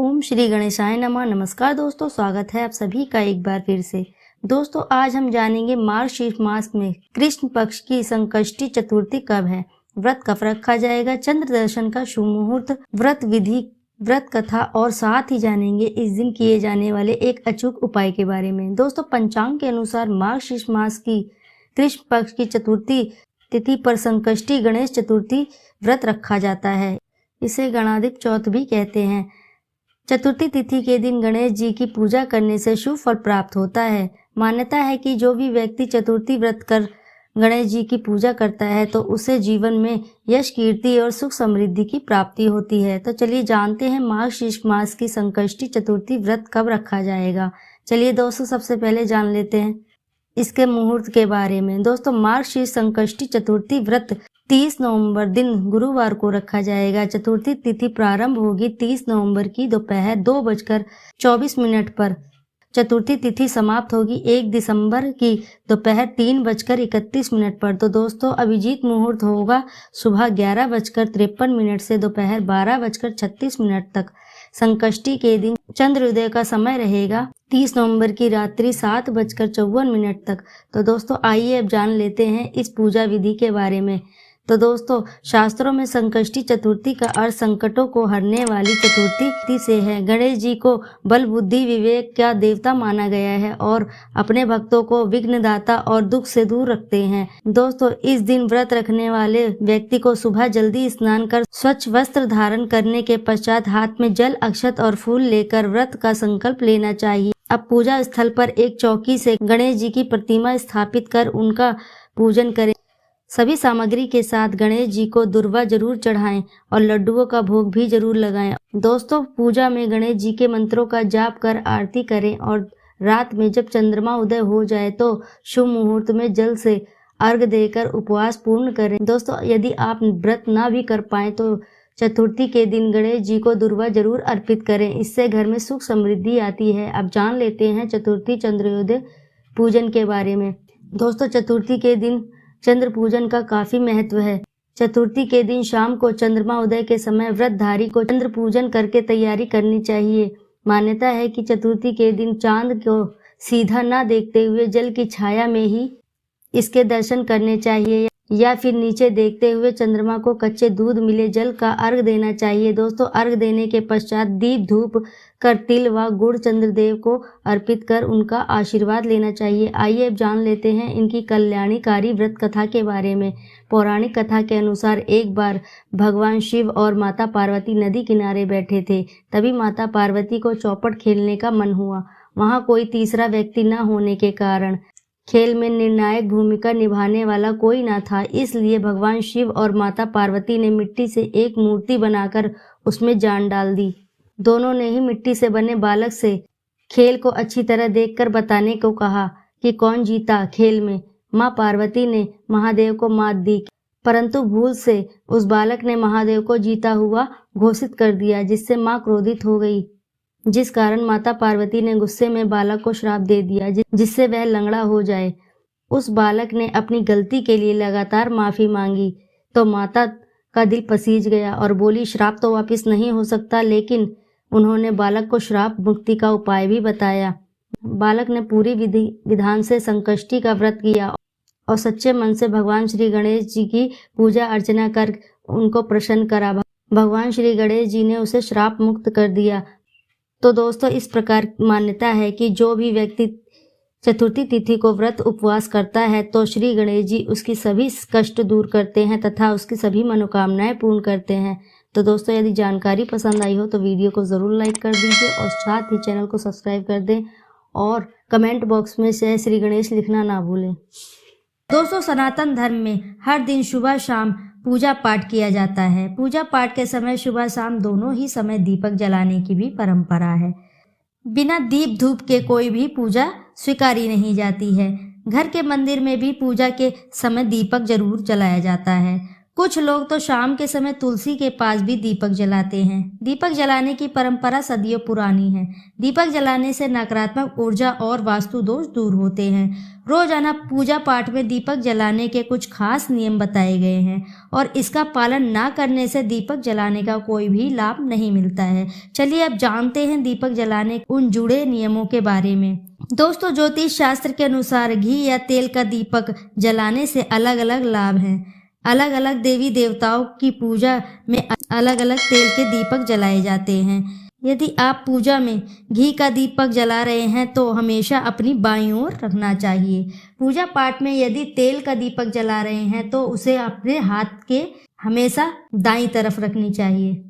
ओम श्री गणेशाय नमः। नमस्कार दोस्तों, स्वागत है आप सभी का एक बार फिर से। दोस्तों आज हम जानेंगे मार्गशीर्ष मास में कृष्ण पक्ष की संकष्टी चतुर्थी कब है, व्रत कब रखा जाएगा, चंद्र दर्शन का शुभ मुहूर्त, व्रत विधि, व्रत कथा और साथ ही जानेंगे इस दिन किए जाने वाले एक अचूक उपाय के बारे में। दोस्तों पंचांग के अनुसार मार्गशीर्ष मास की कृष्ण पक्ष की चतुर्थी तिथि पर संकष्टी गणेश चतुर्थी व्रत रखा जाता है। इसे गणाधिप चौथ भी कहते हैं। चतुर्थी तिथि के दिन गणेश जी की पूजा करने से शुभ फल प्राप्त होता है। मान्यता है कि जो भी व्यक्ति चतुर्थी व्रत कर गणेश जी की पूजा करता है तो उसे जीवन में यश, कीर्ति और सुख समृद्धि की प्राप्ति होती है। तो चलिए जानते हैं मार्गशीर्ष मास की संकष्टी चतुर्थी व्रत कब रखा जाएगा। चलिए दोस्तों सबसे पहले जान लेते हैं इसके मुहूर्त के बारे में। दोस्तों मार्गशीर्ष संकष्टी चतुर्थी व्रत 30 नवंबर दिन गुरुवार को रखा जाएगा। चतुर्थी तिथि प्रारंभ होगी 30 नवंबर की दोपहर 2:24 पर। चतुर्थी तिथि समाप्त होगी 1 दिसंबर की दोपहर 3:31 पर। तो दोस्तों अभिजीत मुहूर्त होगा सुबह 11:53 से दोपहर 12:36 तक। संकष्टी के दिन चंद्रोदय का समय रहेगा 30 नवंबर की रात्रि 7:54 तक। तो दोस्तों आइए अब जान लेते हैं इस पूजा विधि के बारे में। तो दोस्तों शास्त्रों में संकष्टी चतुर्थी का अर्थ संकटों को हरने वाली चतुर्थी से है। गणेश जी को बल, बुद्धि, विवेक का देवता माना गया है और अपने भक्तों को विघ्नदाता और दुख से दूर रखते हैं। दोस्तों इस दिन व्रत रखने वाले व्यक्ति को सुबह जल्दी स्नान कर स्वच्छ वस्त्र धारण करने के पश्चात हाथ में जल, अक्षत और फूल लेकर व्रत का संकल्प लेना चाहिए। अब पूजा स्थल पर एक चौकी से गणेश जी की प्रतिमा स्थापित कर उनका पूजन करें। सभी सामग्री के साथ गणेश जी को दुर्वा जरूर चढ़ाएं और लड्डुओं का भोग भी जरूर लगाएं। दोस्तों पूजा में गणेश जी के मंत्रों का जाप कर आरती करें और रात में जब चंद्रमा उदय हो जाए तो शुभ मुहूर्त में जल से अर्घ देकर उपवास पूर्ण करें। दोस्तों यदि आप व्रत ना भी कर पाएं तो चतुर्थी के दिन गणेश जी को दुर्वा जरूर अर्पित करें, इससे घर में सुख समृद्धि आती है। अब जान लेते हैं चतुर्थी चंद्रोदय पूजन के बारे में। दोस्तों चतुर्थी के दिन चंद्र पूजन का काफी महत्व है। चतुर्थी के दिन शाम को चंद्रमा उदय के समय व्रतधारी को चंद्र पूजन करके तैयारी करनी चाहिए। मान्यता है कि चतुर्थी के दिन चांद को सीधा न देखते हुए जल की छाया में ही इसके दर्शन करने चाहिए या फिर नीचे देखते हुए चंद्रमा को कच्चे दूध मिले जल का अर्घ देना चाहिए। दोस्तों अर्घ देने के पश्चात दीप धूप कर तिल व गुड़ चंद्रदेव को अर्पित कर उनका आशीर्वाद लेना चाहिए। आइए अब जान लेते हैं इनकी कल्याणकारी व्रत कथा के बारे में। पौराणिक कथा के अनुसार एक बार भगवान शिव और माता पार्वती नदी किनारे बैठे थे। तभी माता पार्वती को चौपट खेलने का मन हुआ। वहां कोई तीसरा व्यक्ति न होने के कारण खेल में निर्णायक भूमिका निभाने वाला कोई न था, इसलिए भगवान शिव और माता पार्वती ने मिट्टी से एक मूर्ति बनाकर उसमें जान डाल दी। दोनों ने ही मिट्टी से बने बालक से खेल को अच्छी तरह देखकर बताने को कहा कि कौन जीता खेल में। मां पार्वती ने महादेव को मात दी, परंतु भूल से उस बालक ने महादेव को जीता हुआ घोषित कर दिया, जिससे मां क्रोधित हो गई, जिस कारण माता पार्वती ने गुस्से में बालक को श्राप दे दिया जिससे वह लंगड़ा हो जाए। उस बालक ने अपनी गलती के लिए लगातार माफी मांगी तो माता का दिल पसीज गया और बोली श्राप तो वापस नहीं हो सकता, लेकिन उन्होंने बालक को श्राप मुक्ति का उपाय भी बताया। बालक ने पूरी विधि विधान से संकष्टी का व्रत किया और सच्चे मन से भगवान श्री गणेश जी की पूजा अर्चना कर उनको प्रसन्न करा। भगवान श्री गणेश जी ने उसे श्राप मुक्त कर दिया। तो दोस्तों इस प्रकार मान्यता है कि जो भी व्यक्ति चतुर्थी तिथि को व्रत उपवास करता है तो श्री गणेश जी उसकी सभी कष्ट दूर करते हैं तथा उसकी सभी मनोकामनाएं पूर्ण करते हैं। तो दोस्तों यदि जानकारी पसंद आई हो तो वीडियो को ज़रूर लाइक कर दीजिए और साथ ही चैनल को सब्सक्राइब कर दें और कमेंट बॉक्स में जय श्री गणेश लिखना ना भूलें। दोस्तों सनातन धर्म में हर दिन सुबह शाम पूजा पाठ किया जाता है। पूजा पाठ के समय सुबह शाम दोनों ही समय दीपक जलाने की भी परंपरा है। बिना दीप धूप के कोई भी पूजा स्वीकारी नहीं जाती है। घर के मंदिर में भी पूजा के समय दीपक जरूर जलाया जाता है। कुछ लोग तो शाम के समय तुलसी के पास भी दीपक जलाते हैं। दीपक जलाने की परंपरा सदियों पुरानी है। दीपक जलाने से नकारात्मक ऊर्जा और वास्तु दोष दूर होते हैं। रोजाना पूजा पाठ में दीपक जलाने के कुछ खास नियम बताए गए हैं और इसका पालन ना करने से दीपक जलाने का कोई भी लाभ नहीं मिलता है। चलिए अब जानते हैं दीपक जलाने उन जुड़े नियमों के बारे में। दोस्तों, ज्योतिष शास्त्र के अनुसार घी या तेल का दीपक जलाने से अलग अलग लाभ हैं। अलग अलग देवी देवताओं की पूजा में अलग अलग तेल के दीपक जलाए जाते हैं। यदि आप पूजा में घी का दीपक जला रहे हैं तो हमेशा अपनी बाईं ओर रखना चाहिए। पूजा पाठ में यदि तेल का दीपक जला रहे हैं तो उसे अपने हाथ के हमेशा दाईं तरफ रखनी चाहिए।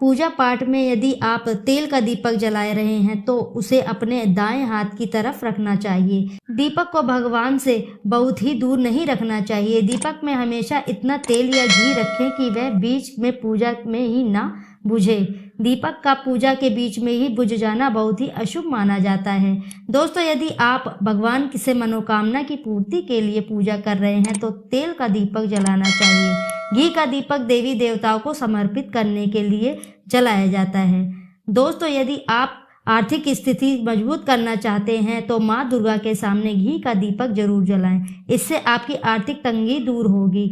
पूजा पाठ में यदि आप तेल का दीपक जला रहे हैं तो उसे अपने दाएं हाथ की तरफ रखना चाहिए। दीपक को भगवान से बहुत ही दूर नहीं रखना चाहिए। दीपक में हमेशा इतना तेल या घी रखें कि वह बीच में पूजा में ही ना बुझे। दीपक का पूजा के बीच में ही बुझ जाना बहुत ही अशुभ माना जाता है। दोस्तों, यदि आप भगवान से मनोकामना की पूर्ति के लिए पूजा कर रहे हैं तो तेल का दीपक जलाना चाहिए। घी का दीपक देवी देवताओं को समर्पित करने के लिए जलाया जाता है। दोस्तों, यदि आप आर्थिक स्थिति मजबूत करना चाहते हैं तो माँ दुर्गा के सामने घी का दीपक जरूर जलाएं। इससे आपकी आर्थिक तंगी दूर होगी।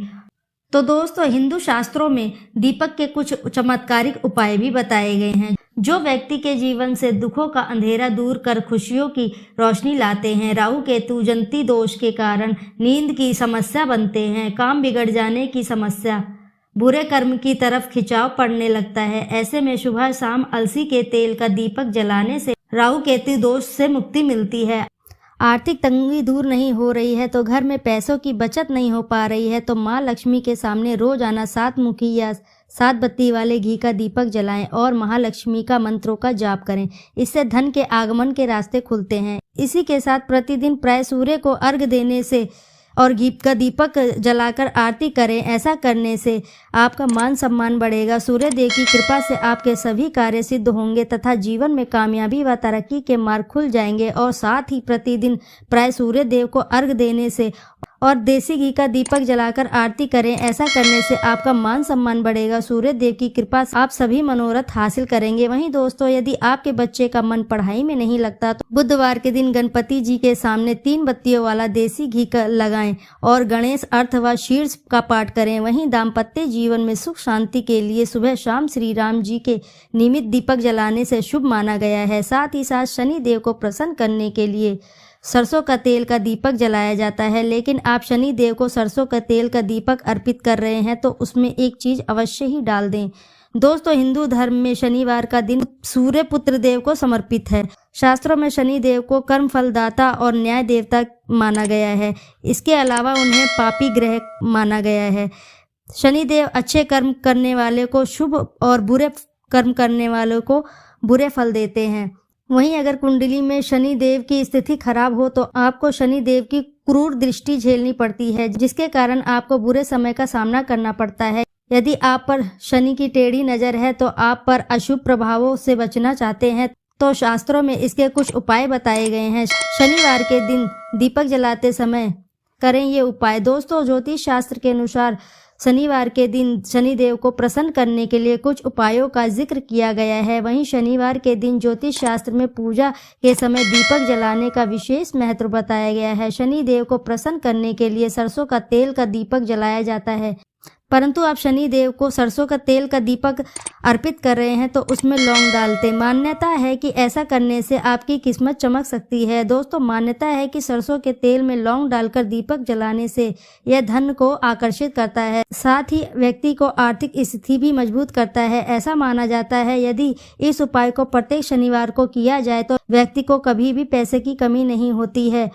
तो दोस्तों, हिंदू शास्त्रों में दीपक के कुछ चमत्कारिक उपाय भी बताए गए हैं जो व्यक्ति के जीवन से दुखों का अंधेरा दूर कर खुशियों की रोशनी लाते हैं। राहु केतु जंती दोष के कारण नींद की समस्या बनते हैं। काम बिगड़ जाने की समस्या, बुरे कर्म की तरफ खिंचाव पड़ने लगता है। ऐसे में सुबह शाम अलसी के तेल का दीपक जलाने से राहु केतु दोष से मुक्ति मिलती है। आर्थिक तंगी दूर नहीं हो रही है तो घर में पैसों की बचत नहीं हो पा रही है तो माँ लक्ष्मी के सामने रोजाना 7 मुखी या 7 बत्ती वाले घी का दीपक जलाएं और महालक्ष्मी का मंत्रों का जाप करें। इससे धन के आगमन के रास्ते खुलते हैं। इसी के साथ प्रतिदिन प्राय सूर्य को अर्घ्य देने से और घी का दीपक जलाकर आरती करें। ऐसा करने से आपका मान सम्मान बढ़ेगा। सूर्य देव की कृपा से आपके सभी कार्य सिद्ध होंगे तथा जीवन में कामयाबी व तरक्की के मार्ग खुल जाएंगे। और साथ ही प्रतिदिन प्राय सूर्य देव को अर्घ्य देने से और देसी घी का दीपक जलाकर आरती करें। ऐसा करने से आपका मान सम्मान बढ़ेगा। सूर्य देव की कृपा से आप सभी मनोरथ हासिल करेंगे। वहीं दोस्तों, यदि आपके बच्चे का मन पढ़ाई में नहीं लगता तो बुधवार के दिन गणपति जी के सामने 3 बत्तियों वाला देसी घी का लगाएं और गणेश अर्थ व शीर्ष का पाठ करें। वहीं दाम्पत्य जीवन में सुख शांति के लिए सुबह शाम श्री राम जी के निमित्त दीपक जलाने से शुभ माना गया है। साथ ही साथ शनि देव को प्रसन्न करने के लिए सरसों का तेल का दीपक जलाया जाता है। लेकिन आप शनि देव को सरसों का तेल का दीपक अर्पित कर रहे हैं तो उसमें एक चीज अवश्य ही डाल दें। दोस्तों, हिंदू धर्म में शनिवार का दिन सूर्य पुत्र देव को समर्पित है। शास्त्रों में शनि देव को कर्म फलदाता और न्याय देवता माना गया है। इसके अलावा उन्हें पापी ग्रह माना गया है। शनि देव अच्छे कर्म करने वाले को शुभ और बुरे कर्म करने वालों को बुरे फल देते हैं। वहीं अगर कुंडली में शनि देव की स्थिति खराब हो तो आपको शनि देव की क्रूर दृष्टि झेलनी पड़ती है, जिसके कारण आपको बुरे समय का सामना करना पड़ता है। यदि आप पर शनि की टेढ़ी नजर है तो आप पर अशुभ प्रभावों से बचना चाहते हैं तो शास्त्रों में इसके कुछ उपाय बताए गए हैं। शनिवार के दिन दीपक जलाते समय करें ये उपाय। दोस्तों, ज्योतिष शास्त्र के अनुसार शनिवार के दिन शनिदेव को प्रसन्न करने के लिए कुछ उपायों का जिक्र किया गया है। वहीं शनिवार के दिन ज्योतिष शास्त्र में पूजा के समय दीपक जलाने का विशेष महत्व बताया गया है। शनिदेव को प्रसन्न करने के लिए सरसों का तेल का दीपक जलाया जाता है, परंतु आप शनि देव को सरसों का तेल का दीपक अर्पित कर रहे हैं तो उसमें लौंग डालते। मान्यता है कि ऐसा करने से आपकी किस्मत चमक सकती है। दोस्तों, मान्यता है कि सरसों के तेल में लौंग डालकर दीपक जलाने से यह धन को आकर्षित करता है, साथ ही व्यक्ति को आर्थिक स्थिति भी मजबूत करता है। ऐसा माना जाता है यदि इस उपाय को प्रत्येक शनिवार को किया जाए तो व्यक्ति को कभी भी पैसे की कमी नहीं होती है।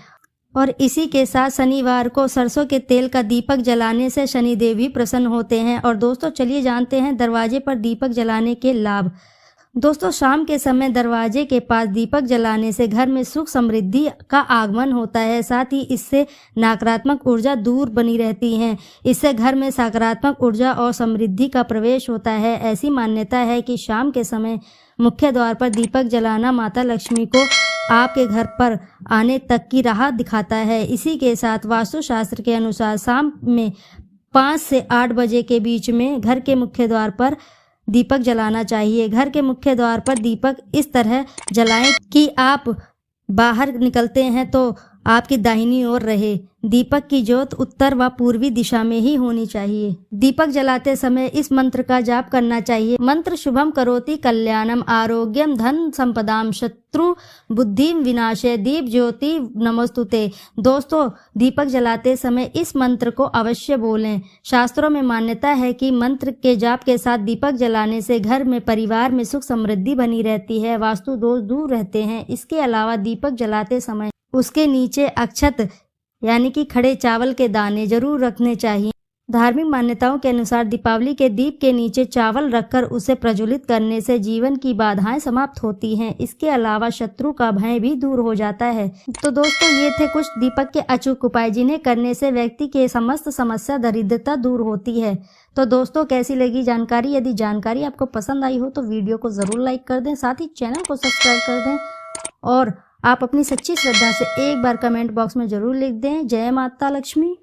और इसी के साथ शनिवार को सरसों के तेल का दीपक जलाने से शनिदेव भी प्रसन्न होते हैं। और दोस्तों, चलिए जानते हैं दरवाजे पर दीपक जलाने के लाभ। दोस्तों, शाम के समय दरवाजे के पास दीपक जलाने से घर में सुख समृद्धि का आगमन होता है। साथ ही इससे नकारात्मक ऊर्जा दूर बनी रहती है। इससे घर में सकारात्मक ऊर्जा और समृद्धि का प्रवेश होता है। ऐसी मान्यता है कि शाम के समय मुख्य द्वार पर दीपक जलाना माता लक्ष्मी को आपके घर पर आने तक की राह दिखाता है। इसी के साथ वास्तुशास्त्र के अनुसार शाम में 5 से 8 बजे के बीच में घर के मुख्य द्वार पर दीपक जलाना चाहिए। घर के मुख्य द्वार पर दीपक इस तरह जलाएं कि आप बाहर निकलते हैं तो आपकी दाहिनी ओर रहे। दीपक की ज्योत उत्तर व पूर्वी दिशा में ही होनी चाहिए। दीपक जलाते समय इस मंत्र का जाप करना चाहिए। मंत्र शुभम करोति कल्याणम आरोग्यम धन संपदाम शत्रु बुद्धि विनाशे दीप ज्योति नमोस्तुते। दोस्तों, दीपक जलाते समय इस मंत्र को अवश्य बोलें। शास्त्रों में मान्यता है कि मंत्र के जाप के साथ दीपक जलाने से घर में परिवार में सुख समृद्धि बनी रहती है, वास्तु दोष दूर रहते हैं। इसके अलावा दीपक जलाते समय उसके नीचे अक्षत यानी कि खड़े चावल के दाने जरूर रखने चाहिए। धार्मिक मान्यताओं के अनुसार दीपावली के दीप के नीचे चावल रखकर उसे प्रज्वलित करने से जीवन की बाधाएं समाप्त होती हैं। इसके अलावा शत्रु का भय भी दूर हो जाता है। तो दोस्तों, ये थे कुछ दीपक के अचूक उपाय जिन्हें करने से व्यक्ति के समस्त समस्या दरिद्रता दूर होती है। तो दोस्तों, कैसी लगी जानकारी? यदि जानकारी आपको पसंद आई हो तो वीडियो को जरूर लाइक कर दें, साथ ही चैनल को सब्सक्राइब कर दें और आप अपनी सच्ची श्रद्धा से एक बार कमेंट बॉक्स में जरूर लिख दें, जय माता लक्ष्मी।